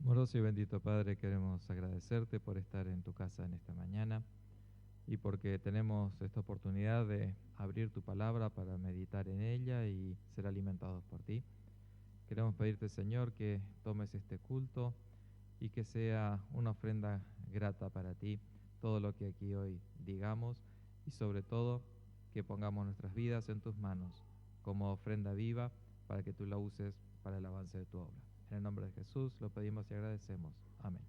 Amoroso y bendito Padre, queremos agradecerte por estar en tu casa en esta mañana y porque tenemos esta oportunidad de abrir tu palabra para meditar en ella y ser alimentados por ti. Queremos pedirte, Señor, que tomes este culto y que sea una ofrenda grata para ti, todo lo que aquí hoy digamos y sobre todo que pongamos nuestras vidas en tus manos como ofrenda viva para que tú la uses para el avance de tu obra. En el nombre de Jesús lo pedimos y agradecemos. Amén.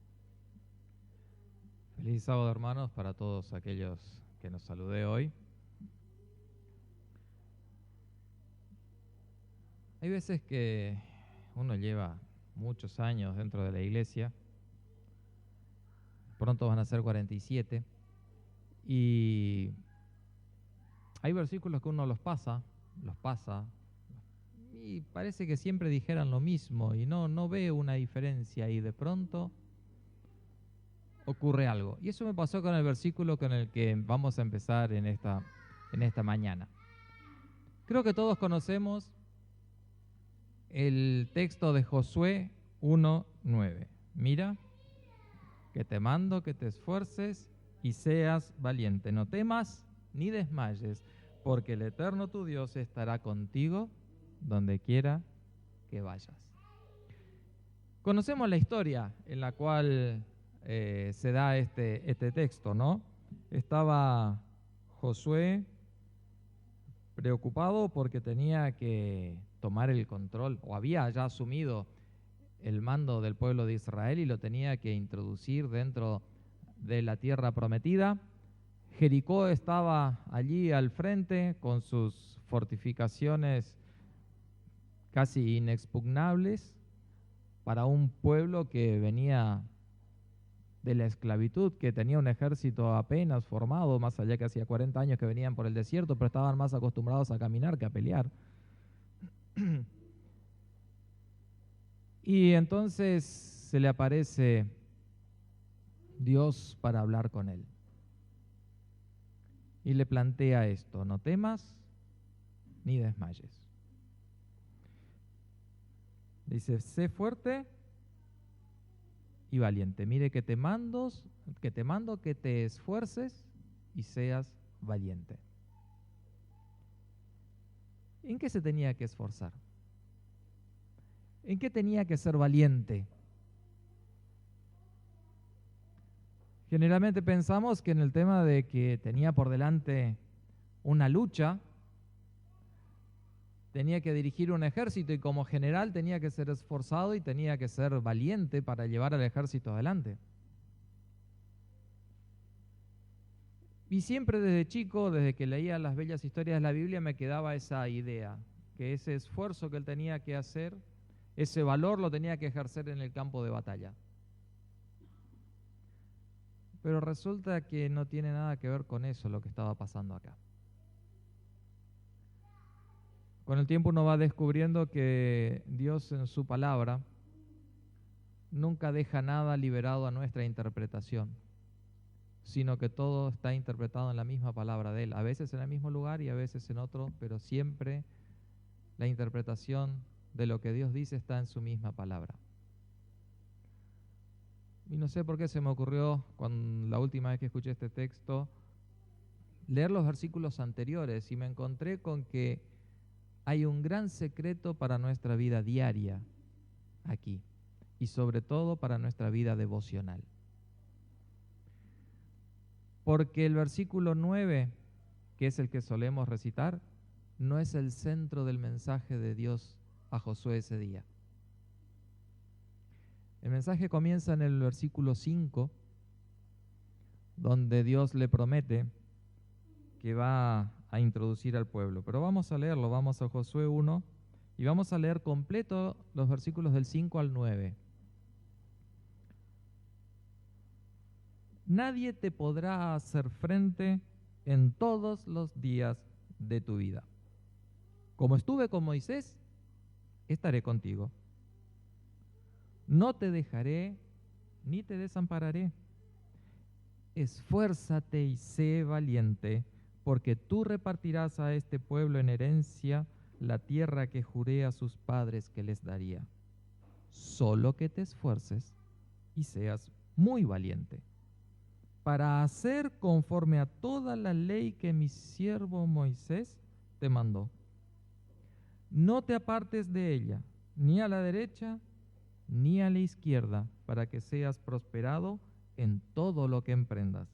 Feliz sábado, hermanos, para todos aquellos que nos saludé hoy. Hay veces que uno lleva muchos años dentro de la iglesia, pronto van a ser 47, y hay versículos que uno los pasa, y parece que siempre dijeran lo mismo y no ve una diferencia y de pronto ocurre algo. Y eso me pasó con el versículo con el que vamos a empezar en esta mañana. Creo que todos conocemos el texto de Josué 1:9. Mira, que te mando que te esfuerces y seas valiente. No temas ni desmayes, porque el Eterno tu Dios estará contigo donde quiera que vayas. Conocemos la historia en la cual se da este texto, ¿no? Estaba Josué preocupado porque tenía que tomar el control, o había ya asumido el mando del pueblo de Israel y lo tenía que introducir dentro de la tierra prometida. Jericó estaba allí al frente con sus fortificaciones casi inexpugnables para un pueblo que venía de la esclavitud, que tenía un ejército apenas formado, más allá que hacía 40 años que venían por el desierto, pero estaban más acostumbrados a caminar que a pelear. Y entonces se le aparece Dios para hablar con él. Y le plantea esto: no temas ni desmayes. Dice, sé fuerte y valiente. Mire que te mando que te esfuerces y seas valiente. ¿En qué se tenía que esforzar? ¿En qué tenía que ser valiente? Generalmente pensamos que en el tema de que tenía por delante una lucha, tenía que dirigir un ejército y como general tenía que ser esforzado y tenía que ser valiente para llevar al ejército adelante. Y siempre desde chico, desde que leía las bellas historias de la Biblia, me quedaba esa idea, que ese esfuerzo que él tenía que hacer, ese valor lo tenía que ejercer en el campo de batalla. Pero resulta que no tiene nada que ver con eso lo que estaba pasando acá. Con el tiempo uno va descubriendo que Dios en su palabra nunca deja nada liberado a nuestra interpretación, sino que todo está interpretado en la misma palabra de Él, a veces en el mismo lugar y a veces en otro, pero siempre la interpretación de lo que Dios dice está en su misma palabra. Y no sé por qué se me ocurrió, cuando la última vez que escuché este texto, leer los versículos anteriores y me encontré con que hay un gran secreto para nuestra vida diaria aquí y sobre todo para nuestra vida devocional. Porque el versículo 9, que es el que solemos recitar, no es el centro del mensaje de Dios a Josué ese día. El mensaje comienza en el versículo 5, donde Dios le promete que va a introducir al pueblo. Pero vamos a leerlo, vamos a Josué 1 y vamos a leer completo los versículos del 5 al 9. Nadie te podrá hacer frente en todos los días de tu vida. Como estuve con Moisés, estaré contigo. No te dejaré ni te desampararé. Esfuérzate y sé valiente, porque tú repartirás a este pueblo en herencia la tierra que juré a sus padres que les daría. Solo que te esfuerces y seas muy valiente, para hacer conforme a toda la ley que mi siervo Moisés te mandó. No te apartes de ella, ni a la derecha, ni a la izquierda, para que seas prosperado en todo lo que emprendas.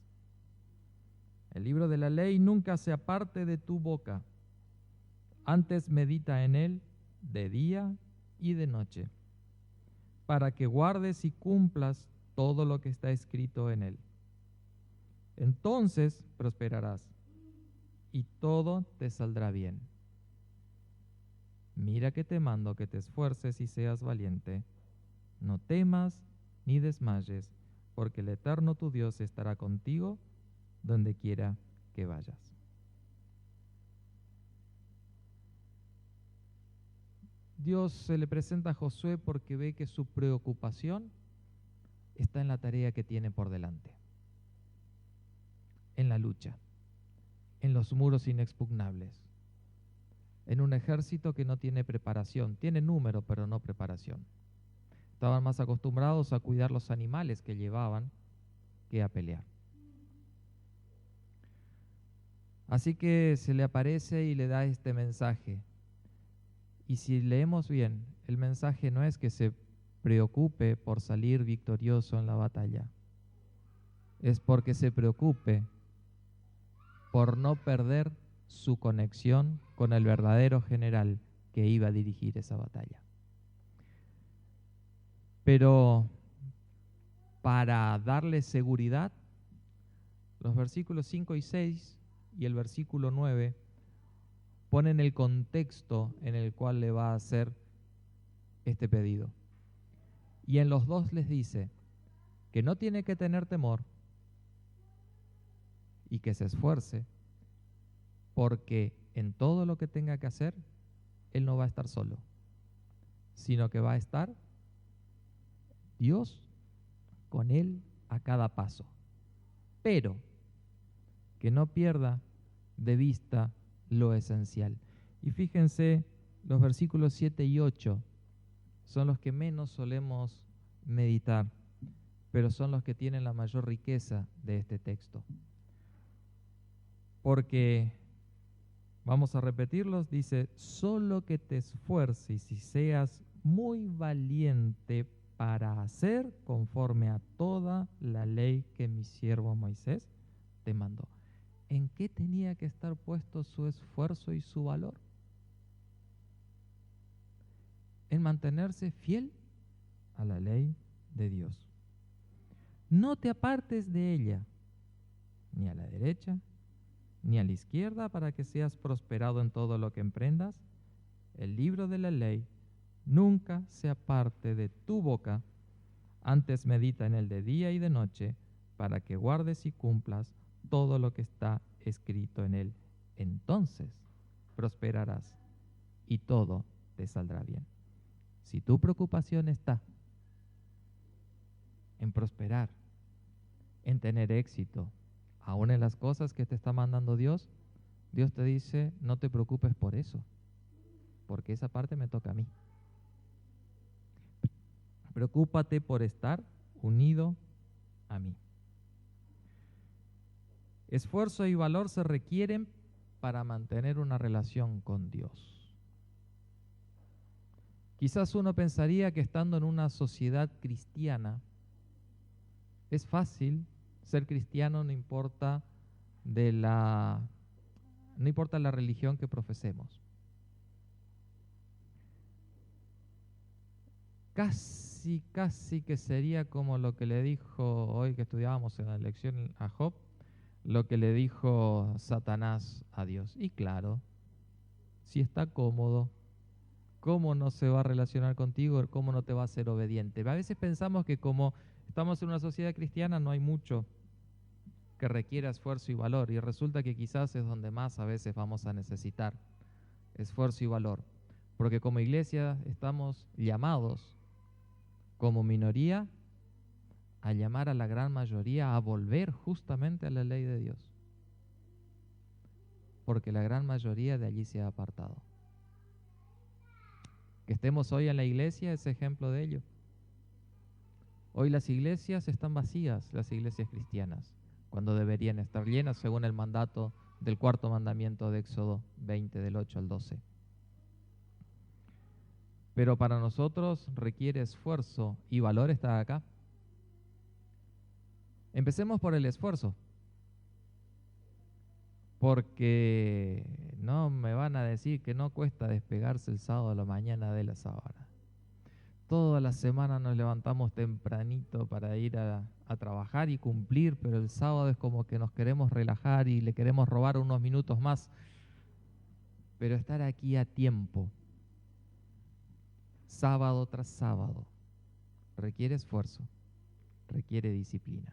El libro de la ley nunca se aparte de tu boca, antes medita en él de día y de noche, para que guardes y cumplas todo lo que está escrito en él. Entonces prosperarás y todo te saldrá bien. Mira que te mando que te esfuerces y seas valiente. No temas ni desmayes, porque el Eterno tu Dios estará contigo donde quiera que vayas. Dios se le presenta a Josué porque ve que su preocupación está en la tarea que tiene por delante, en la lucha, en los muros inexpugnables, en un ejército que no tiene preparación, tiene número pero no preparación. Estaban más acostumbrados a cuidar los animales que llevaban que a pelear. Así que se le aparece y le da este mensaje. Y si leemos bien, el mensaje no es que se preocupe por salir victorioso en la batalla, es porque se preocupe por no perder su conexión con el verdadero general que iba a dirigir esa batalla. Pero para darle seguridad, los versículos 5 y 6 y el versículo 9 ponen el contexto en el cual le va a hacer este pedido. Y en los dos les dice que no tiene que tener temor y que se esfuerce, porque en todo lo que tenga que hacer, él no va a estar solo, sino que va a estar Dios con él a cada paso. Pero que no pierda de vista lo esencial. Y fíjense, los versículos 7 y 8 son los que menos solemos meditar, pero son los que tienen la mayor riqueza de este texto. Porque, vamos a repetirlos, dice, solo que te esfuerces y seas muy valiente para hacer conforme a toda la ley que mi siervo Moisés te mandó. ¿En qué tenía que estar puesto su esfuerzo y su valor? En mantenerse fiel a la ley de Dios. No te apartes de ella, ni a la derecha, ni a la izquierda, para que seas prosperado en todo lo que emprendas. El libro de la ley nunca se aparte de tu boca, antes medita en él de día y de noche, para que guardes y cumplas todo lo que está escrito en él. Entonces prosperarás y todo te saldrá bien. Si tu preocupación está en prosperar, en tener éxito, aún en las cosas que te está mandando Dios, Dios te dice, no te preocupes por eso, porque esa parte me toca a mí. Preocúpate por estar unido a mí. Esfuerzo y valor se requieren para mantener una relación con Dios. Quizás uno pensaría que estando en una sociedad cristiana es fácil ser cristiano, no importa la religión que profesemos. Casi que sería como lo que le dijo hoy que estudiábamos en la lección a Job, lo que le dijo Satanás a Dios. Y claro, si está cómodo, ¿cómo no se va a relacionar contigo? ¿Cómo no te va a ser obediente? A veces pensamos que como estamos en una sociedad cristiana no hay mucho que requiera esfuerzo y valor, y resulta que quizás es donde más a veces vamos a necesitar esfuerzo y valor, porque como iglesia estamos llamados como minoría a llamar a la gran mayoría a volver justamente a la ley de Dios, porque la gran mayoría de allí se ha apartado. Que estemos hoy en la iglesia es ejemplo de ello. Hoy las iglesias están vacías, las iglesias cristianas, cuando deberían estar llenas según el mandato del cuarto mandamiento de Éxodo 20, del 8 al 12. Pero para nosotros requiere esfuerzo y valor estar acá. Empecemos por el esfuerzo, porque no me van a decir que no cuesta despegarse el sábado a la mañana de la sábana. Toda la semana nos levantamos tempranito para ir a trabajar y cumplir, pero el sábado es como que nos queremos relajar y le queremos robar unos minutos más. Pero estar aquí a tiempo, sábado tras sábado, requiere esfuerzo, requiere disciplina,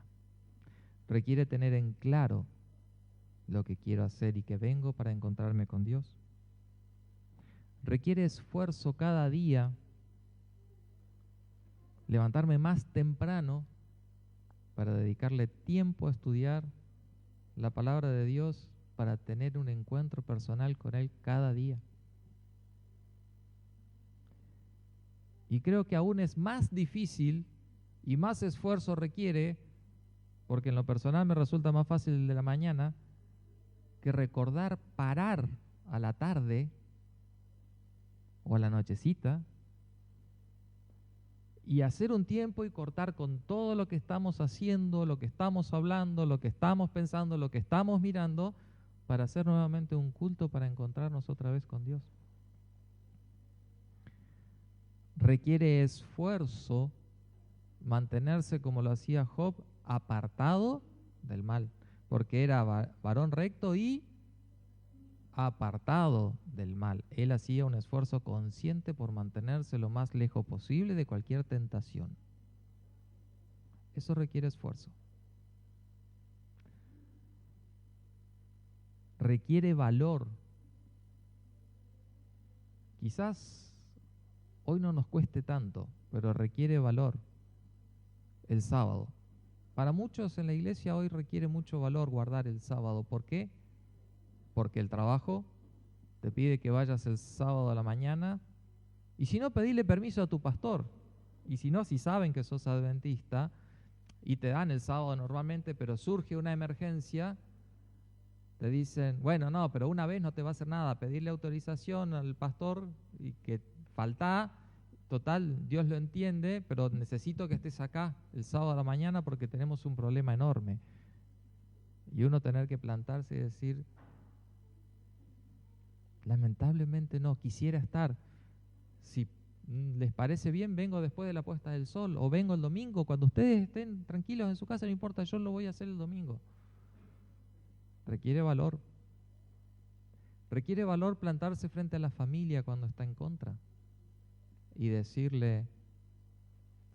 requiere tener en claro lo que quiero hacer y que vengo para encontrarme con Dios. Requiere esfuerzo cada día, levantarme más temprano para dedicarle tiempo a estudiar la palabra de Dios, para tener un encuentro personal con Él cada día. Y creo que aún es más difícil y más esfuerzo requiere, porque en lo personal me resulta más fácil el de la mañana, que recordar parar a la tarde o a la nochecita y hacer un tiempo y cortar con todo lo que estamos haciendo, lo que estamos hablando, lo que estamos pensando, lo que estamos mirando, para hacer nuevamente un culto, para encontrarnos otra vez con Dios. Requiere esfuerzo mantenerse, como lo hacía Job, apartado del mal, porque era varón recto y apartado del mal. Él hacía un esfuerzo consciente por mantenerse lo más lejos posible de cualquier tentación. Eso requiere esfuerzo. Requiere valor. Quizás hoy no nos cueste tanto, pero requiere valor el sábado. Para muchos en la iglesia hoy requiere mucho valor guardar el sábado. ¿Por qué? Porque el trabajo te pide que vayas el sábado a la mañana, y si no, pedile permiso a tu pastor. Y si no, si saben que sos adventista y te dan el sábado normalmente, pero surge una emergencia, te dicen, bueno, no, pero una vez no te va a hacer nada, pedirle autorización al pastor y que falta, total, Dios lo entiende, pero necesito que estés acá el sábado a la mañana porque tenemos un problema enorme. Y uno tener que plantarse y decir, lamentablemente no, quisiera estar. Si les parece bien, vengo después de la puesta del sol, o vengo el domingo, cuando ustedes estén tranquilos en su casa, no importa, yo lo voy a hacer el domingo. Requiere valor. Requiere valor plantarse frente a la familia cuando está en contra y decirle,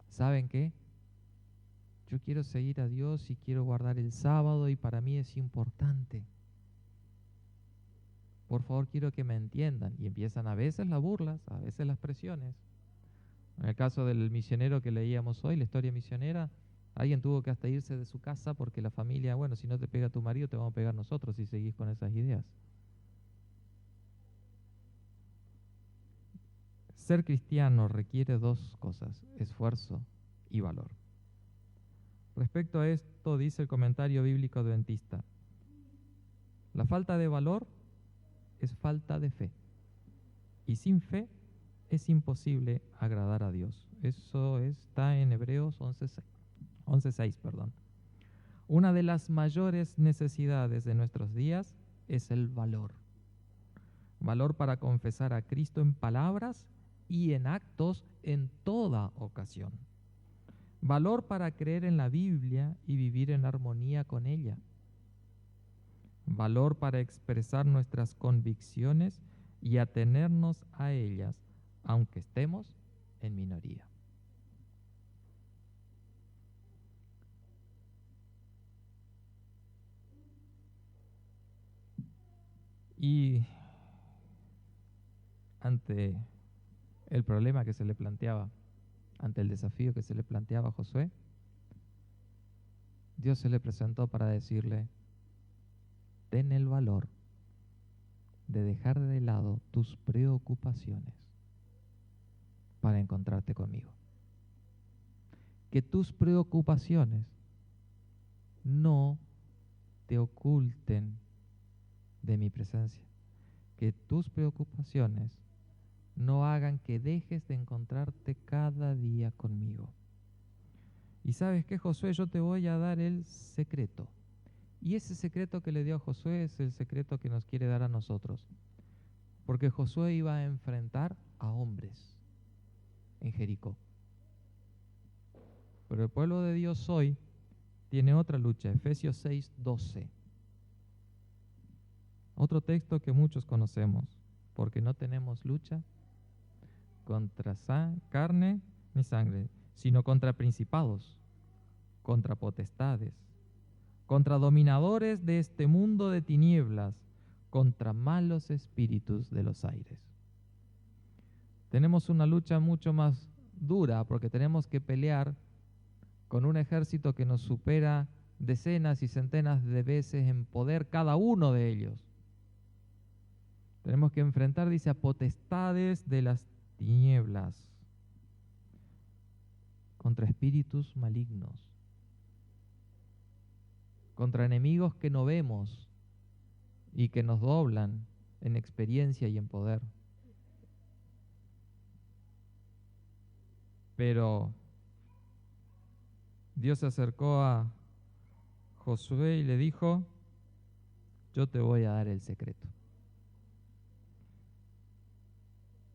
¿saben qué? Yo quiero seguir a Dios y quiero guardar el sábado y para mí es importante. Por favor, quiero que me entiendan. Y empiezan a veces las burlas, a veces las presiones. En el caso del misionero que leíamos hoy, la historia misionera, alguien tuvo que hasta irse de su casa porque la familia, bueno, si no te pega tu marido, te vamos a pegar nosotros si seguís con esas ideas. Ser cristiano requiere dos cosas, esfuerzo y valor. Respecto a esto, dice el comentario bíblico adventista, la falta de valor es falta de fe, y sin fe es imposible agradar a Dios. Eso está en Hebreos 11:6. Una de las mayores necesidades de nuestros días es el valor. Valor para confesar a Cristo en palabras y en actos en toda ocasión. Valor para creer en la Biblia y vivir en armonía con ella. Valor para expresar nuestras convicciones y atenernos a ellas, aunque estemos en minoría. Y ante el problema que se le planteaba, ante el desafío que se le planteaba a Josué, Dios se le presentó para decirle, ten el valor de dejar de lado tus preocupaciones para encontrarte conmigo. que tus preocupaciones no te oculten de mi presencia, que tus preocupaciones no hagan que dejes de encontrarte cada día conmigo. Y sabes qué, Josué, yo te voy a dar el secreto. Y ese secreto que le dio a Josué es el secreto que nos quiere dar a nosotros. Porque Josué iba a enfrentar a hombres en Jericó. Pero el pueblo de Dios hoy tiene otra lucha, Efesios 6:12. Otro texto que muchos conocemos, porque no tenemos lucha contra carne ni sangre, sino contra principados, contra potestades, contra dominadores de este mundo de tinieblas, contra malos espíritus de los aires. Tenemos una lucha mucho más dura porque tenemos que pelear con un ejército que nos supera decenas y centenas de veces en poder cada uno de ellos. Tenemos que enfrentar, dice, a potestades de las tinieblas, contra espíritus malignos, contra enemigos que no vemos y que nos doblan en experiencia y en poder. Pero Dios se acercó a Josué y le dijo, yo te voy a dar el secreto.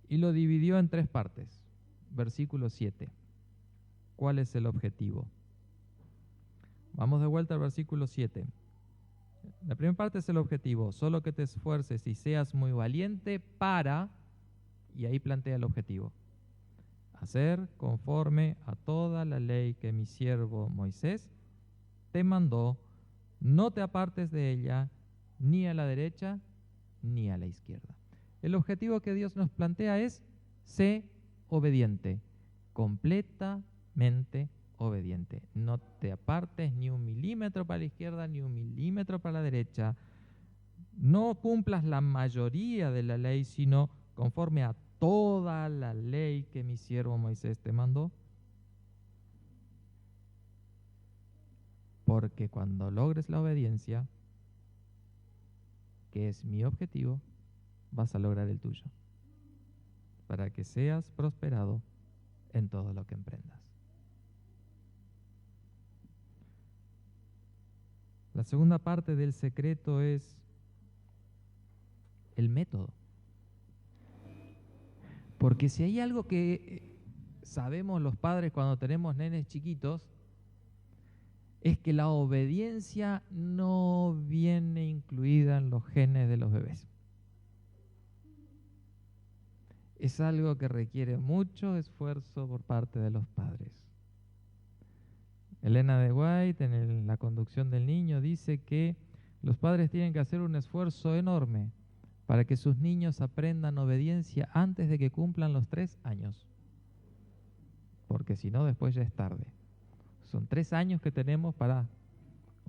Y lo dividió en 3 partes. Versículo 7. ¿Cuál es el objetivo? Vamos de vuelta al versículo 7. La primera parte es el objetivo, solo que te esfuerces y seas muy valiente para, y ahí plantea el objetivo, hacer conforme a toda la ley que mi siervo Moisés te mandó, no te apartes de ella, ni a la derecha, ni a la izquierda. El objetivo que Dios nos plantea es, sé obediente, completamente obediente. No te apartes ni 1 milímetro para la izquierda, ni 1 milímetro para la derecha. No cumplas la mayoría de la ley, sino conforme a toda la ley que mi siervo Moisés te mandó. Porque cuando logres la obediencia, que es mi objetivo, vas a lograr el tuyo, para que seas prosperado en todo lo que emprendas. La segunda parte del secreto es el método. Porque si hay algo que sabemos los padres cuando tenemos nenes chiquitos, es que la obediencia no viene incluida en los genes de los bebés. Es algo que requiere mucho esfuerzo por parte de los padres. Elena de White, en la conducción del niño, dice que los padres tienen que hacer un esfuerzo enorme para que sus niños aprendan obediencia antes de que cumplan los 3 años. Porque si no, después ya es tarde. Son 3 años que tenemos para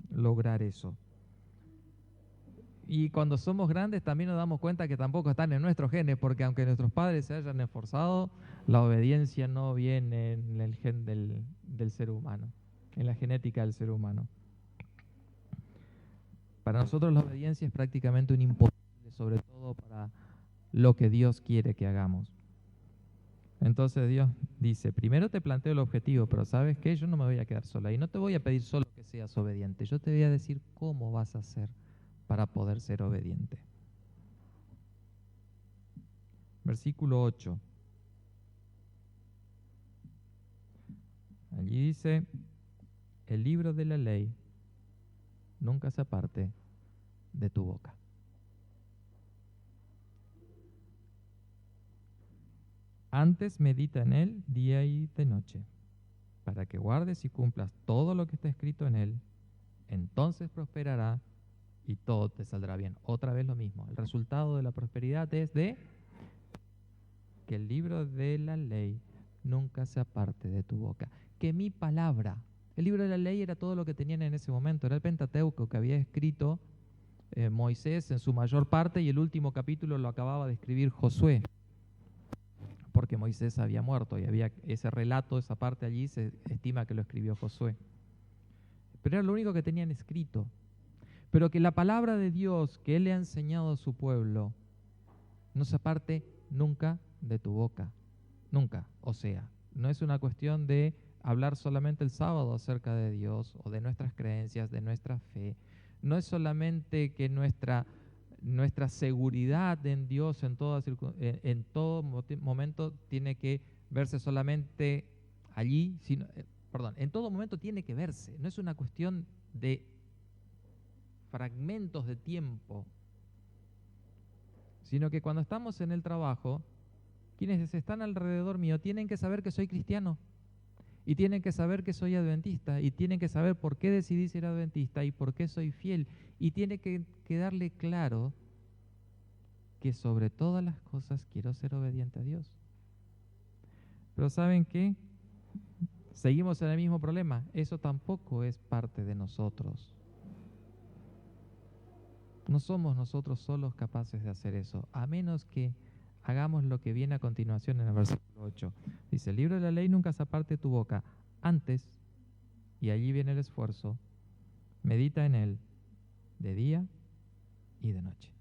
lograr eso. Y cuando somos grandes también nos damos cuenta que tampoco están en nuestros genes, porque aunque nuestros padres se hayan esforzado, la obediencia no viene en el gen del ser humano, en la genética del ser humano. Para nosotros la obediencia es prácticamente un imposible, sobre todo para lo que Dios quiere que hagamos. Entonces Dios dice, primero te planteo el objetivo, pero ¿sabes qué? Yo no me voy a quedar sola y no te voy a pedir solo que seas obediente, yo te voy a decir cómo vas a hacer para poder ser obediente. Versículo 8. Allí dice, el libro de la ley nunca se aparte de tu boca. Antes medita en él día y de noche, para que guardes y cumplas todo lo que está escrito en él, entonces prosperará y todo te saldrá bien. Otra vez lo mismo. El resultado de la prosperidad es de que el libro de la ley nunca se aparte de tu boca. Que mi palabra, el libro de la ley era todo lo que tenían en ese momento, era el Pentateuco que había escrito Moisés en su mayor parte y el último capítulo lo acababa de escribir Josué. porque Moisés había muerto y había ese relato, esa parte allí, se estima que lo escribió Josué. Pero era lo único que tenían escrito. Pero que la palabra de Dios que Él le ha enseñado a su pueblo no se aparte nunca de tu boca. Nunca. O sea, no es una cuestión de hablar solamente el sábado acerca de Dios o de nuestras creencias, de nuestra fe. No es solamente que nuestra seguridad en Dios en todo momento tiene que verse solamente allí, sino, en todo momento tiene que verse. No es una cuestión de fragmentos de tiempo, sino que cuando estamos en el trabajo, quienes están alrededor mío tienen que saber que soy cristiano, y tienen que saber que soy adventista, y tienen que saber por qué decidí ser adventista y por qué soy fiel, y tiene que quedarle claro que sobre todas las cosas quiero ser obediente a Dios. Pero ¿saben qué? Seguimos en el mismo problema. Eso tampoco es parte de nosotros. No somos nosotros solos capaces de hacer eso, a menos que hagamos lo que viene a continuación en el versículo 8. Dice, el libro de la ley nunca se aparte de tu boca. Antes, y allí viene el esfuerzo, medita en él de día y de noche.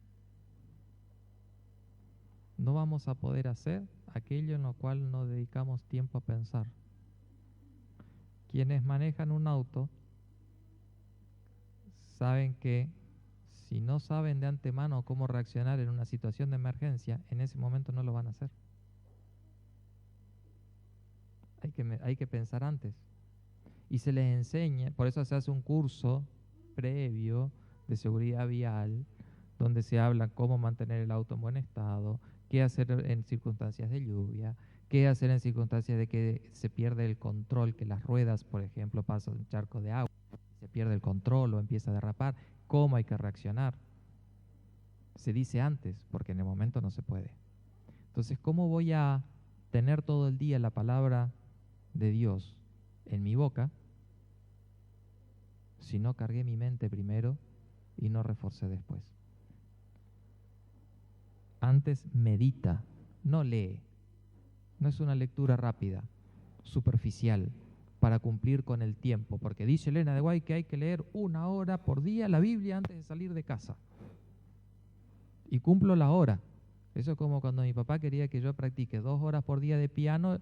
No vamos a poder hacer aquello en lo cual no dedicamos tiempo a pensar. Quienes manejan un auto saben que si no saben de antemano cómo reaccionar en una situación de emergencia, en ese momento no lo van a hacer. Hay que pensar antes. Y se les enseña, por eso se hace un curso previo de seguridad vial, donde se habla cómo mantener el auto en buen estado, qué hacer en circunstancias de lluvia, qué hacer en circunstancias de que se pierde el control, que las ruedas, por ejemplo, pasan un charco de agua, se pierde el control o empieza a derrapar, cómo hay que reaccionar. Se dice antes, porque en el momento no se puede. Entonces, ¿cómo voy a tener todo el día la palabra de Dios en mi boca si no cargué mi mente primero y no reforcé después? Antes medita, no lee. No es una lectura rápida, superficial, para cumplir con el tiempo, porque dice Elena de White que hay que leer 1 hora por día la Biblia antes de salir de casa. Y cumplo la hora. Eso es como cuando mi papá quería que yo practique 2 horas por día de piano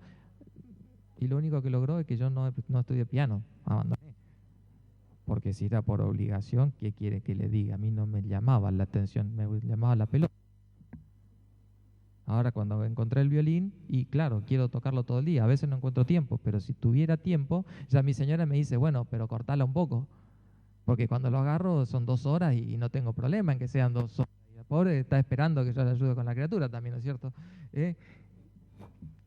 y lo único que logró es que yo no estudié piano, abandoné. Porque si era por obligación, ¿qué quiere que le diga? A mí no me llamaba la atención, me llamaba la pelota. Ahora cuando encontré el violín, y claro, quiero tocarlo todo el día, a veces no encuentro tiempo, pero si tuviera tiempo, ya mi señora me dice, bueno, pero cortala un poco, porque cuando lo agarro son 2 horas y no tengo problema en que sean 2 horas. Y la pobre está esperando que yo le ayude con la criatura también, ¿no es cierto?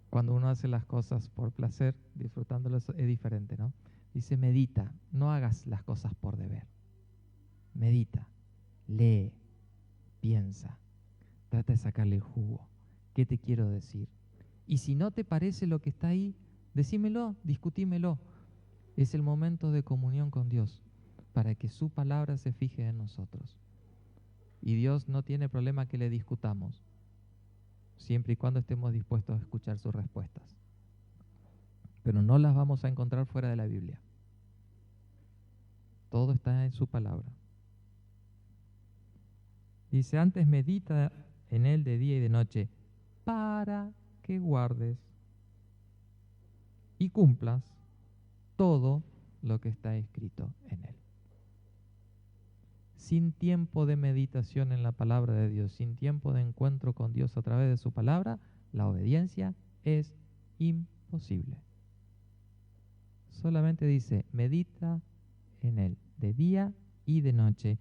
Cuando uno hace las cosas por placer, disfrutándolas, es diferente, ¿no? Dice, medita, no hagas las cosas por deber. Medita, lee, piensa, trata de sacarle el jugo. ¿Qué te quiero decir? Y si no te parece lo que está ahí, decímelo, discutímelo. Es el momento de comunión con Dios para que su palabra se fije en nosotros. Y Dios no tiene problema que le discutamos, siempre y cuando estemos dispuestos a escuchar sus respuestas. Pero no las vamos a encontrar fuera de la Biblia. Todo está en su palabra. Dice, antes medita en él de día y de noche, para que guardes y cumplas todo lo que está escrito en él. Sin tiempo de meditación en la palabra de Dios, sin tiempo de encuentro con Dios a través de su palabra, la obediencia es imposible. Solamente dice, medita en él de día y de noche,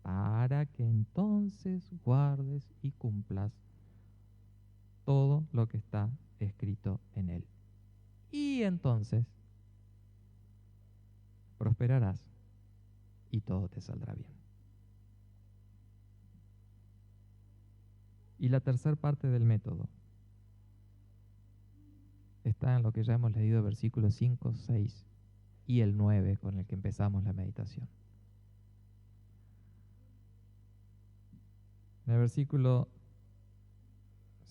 para que entonces guardes y cumplas todo lo que está escrito en él. Y entonces prosperarás y todo te saldrá bien. Y la tercera parte del método está en lo que ya hemos leído, versículos 5, 6 y el 9, con el que empezamos la meditación. En el versículo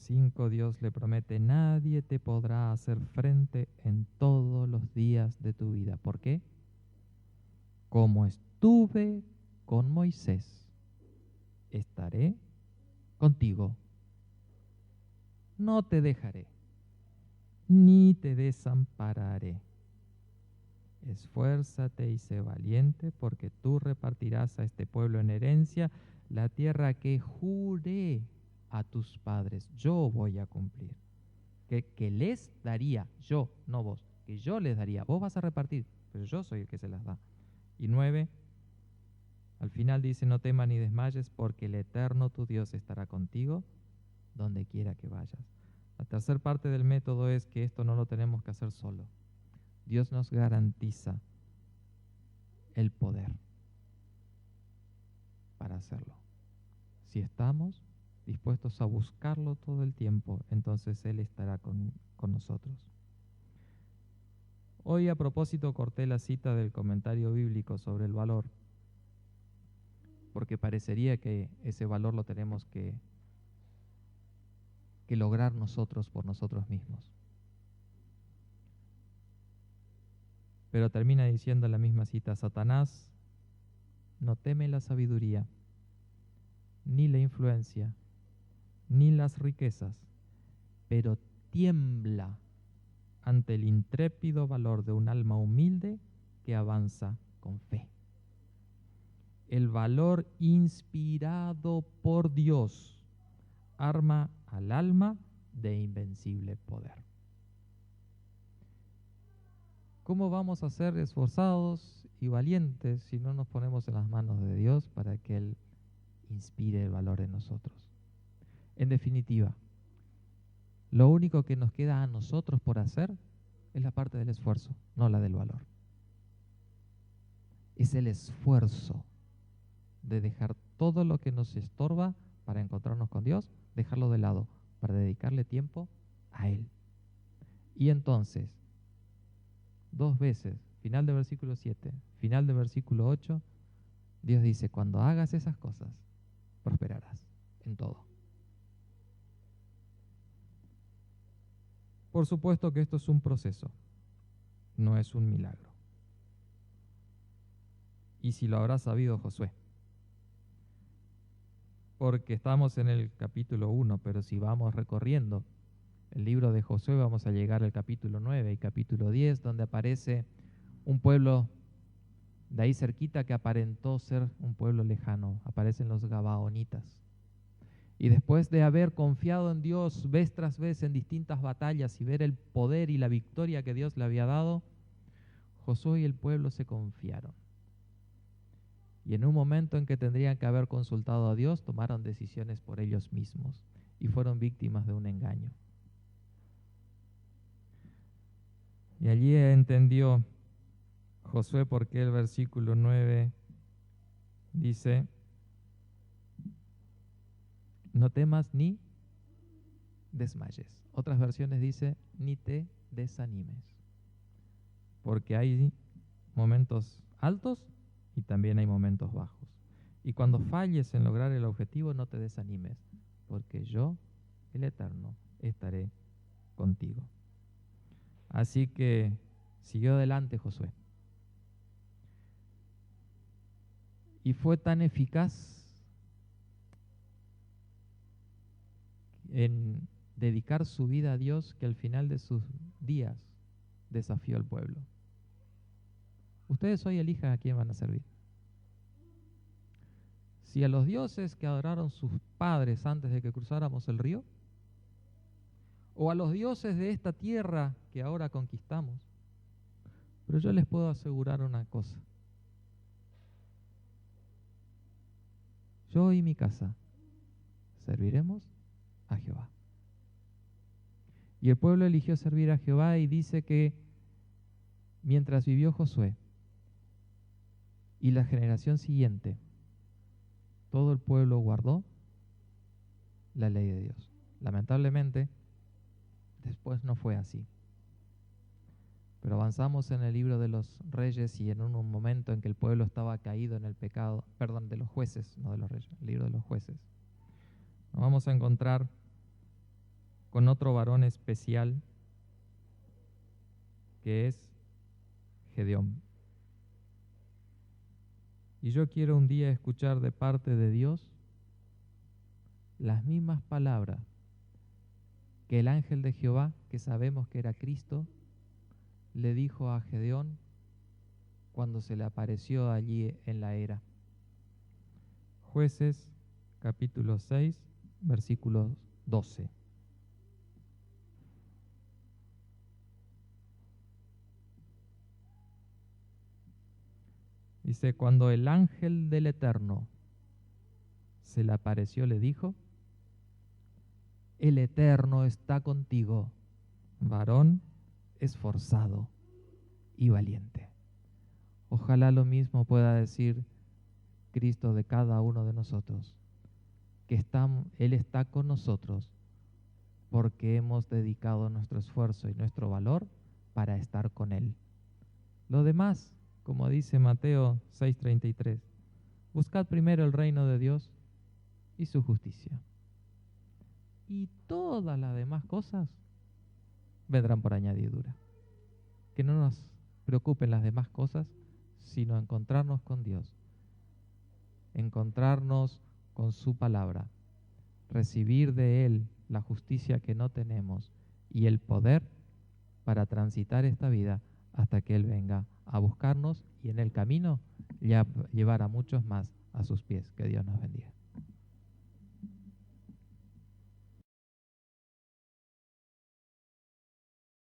5, Dios le promete, nadie te podrá hacer frente en todos los días de tu vida. ¿Por qué? Como estuve con Moisés, estaré contigo. No te dejaré, ni te desampararé. Esfuérzate y sé valiente, porque tú repartirás a este pueblo en herencia la tierra que juré a tus padres. Yo voy a cumplir. Que les daría, yo, no vos, que yo les daría. Vos vas a repartir, pero yo soy el que se las da. Y 9, al final dice, no temas ni desmayes, porque el Eterno tu Dios estará contigo donde quiera que vayas. La tercera parte del método es que esto no lo tenemos que hacer solo. Dios nos garantiza el poder para hacerlo. Si estamos dispuestos a buscarlo todo el tiempo, entonces Él estará con nosotros. Hoy a propósito corté la cita del comentario bíblico sobre el valor, porque parecería que ese valor lo tenemos que lograr nosotros por nosotros mismos. Pero termina diciendo la misma cita, Satanás no teme la sabiduría, ni la influencia, ni las riquezas, pero tiembla ante el intrépido valor de un alma humilde que avanza con fe. El valor inspirado por Dios arma al alma de invencible poder. ¿Cómo vamos a ser esforzados y valientes si no nos ponemos en las manos de Dios para que Él inspire el valor en nosotros? En definitiva, lo único que nos queda a nosotros por hacer es la parte del esfuerzo, no la del valor. Es el esfuerzo de dejar todo lo que nos estorba para encontrarnos con Dios, dejarlo de lado, para dedicarle tiempo a Él. Y entonces, 2 veces, final de versículo 7, final de versículo 8, Dios dice, cuando hagas esas cosas, prosperarás en todo. Por supuesto que esto es un proceso, no es un milagro. Y si lo habrá sabido Josué, porque estamos en el capítulo 1, pero si vamos recorriendo el libro de Josué vamos a llegar al capítulo 9 y capítulo 10, donde aparece un pueblo de ahí cerquita que aparentó ser un pueblo lejano. Aparecen los gabaonitas. Y después de haber confiado en Dios vez tras vez en distintas batallas y ver el poder y la victoria que Dios le había dado, Josué y el pueblo se confiaron. Y en un momento en que tendrían que haber consultado a Dios, tomaron decisiones por ellos mismos y fueron víctimas de un engaño. Y allí entendió Josué por qué el versículo 9 dice, no temas ni desmayes. Otras versiones dice, ni te desanimes. Porque hay momentos altos y también hay momentos bajos. Y cuando falles en lograr el objetivo, no te desanimes, porque yo, el Eterno, estaré contigo. Así que siguió adelante Josué. Y fue tan eficaz en dedicar su vida a Dios que al final de sus días desafió al pueblo. Ustedes hoy elijan a quién van a servir. Si a los dioses que adoraron sus padres antes de que cruzáramos el río, o a los dioses de esta tierra que ahora conquistamos. Pero yo les puedo asegurar una cosa. Yo y mi casa serviremos a Jehová. Y el pueblo eligió servir a Jehová y dice que mientras vivió Josué y la generación siguiente, todo el pueblo guardó la ley de Dios. Lamentablemente, después no fue así. Pero avanzamos en el libro de los reyes y en un momento en que el pueblo estaba caído en el pecado, perdón, de los jueces, no de los reyes, el libro de los jueces. Nos vamos a encontrar con otro varón especial que es Gedeón. Y yo quiero un día escuchar de parte de Dios las mismas palabras que el ángel de Jehová, que sabemos que era Cristo, le dijo a Gedeón cuando se le apareció allí en la era. Jueces capítulo 6, versículo 12. Dice, cuando el ángel del Eterno se le apareció, le dijo, el Eterno está contigo, varón esforzado y valiente. Ojalá lo mismo pueda decir Cristo de cada uno de nosotros, que Él está con nosotros porque hemos dedicado nuestro esfuerzo y nuestro valor para estar con Él. Lo demás, como dice Mateo 6:33, buscad primero el reino de Dios y su justicia. Y todas las demás cosas vendrán por añadidura. Que no nos preocupen las demás cosas, sino encontrarnos con Dios, encontrarnos con su palabra, recibir de Él la justicia que no tenemos y el poder para transitar esta vida hasta que Él venga a buscarnos y en el camino llevar a muchos más a sus pies. Que Dios nos bendiga.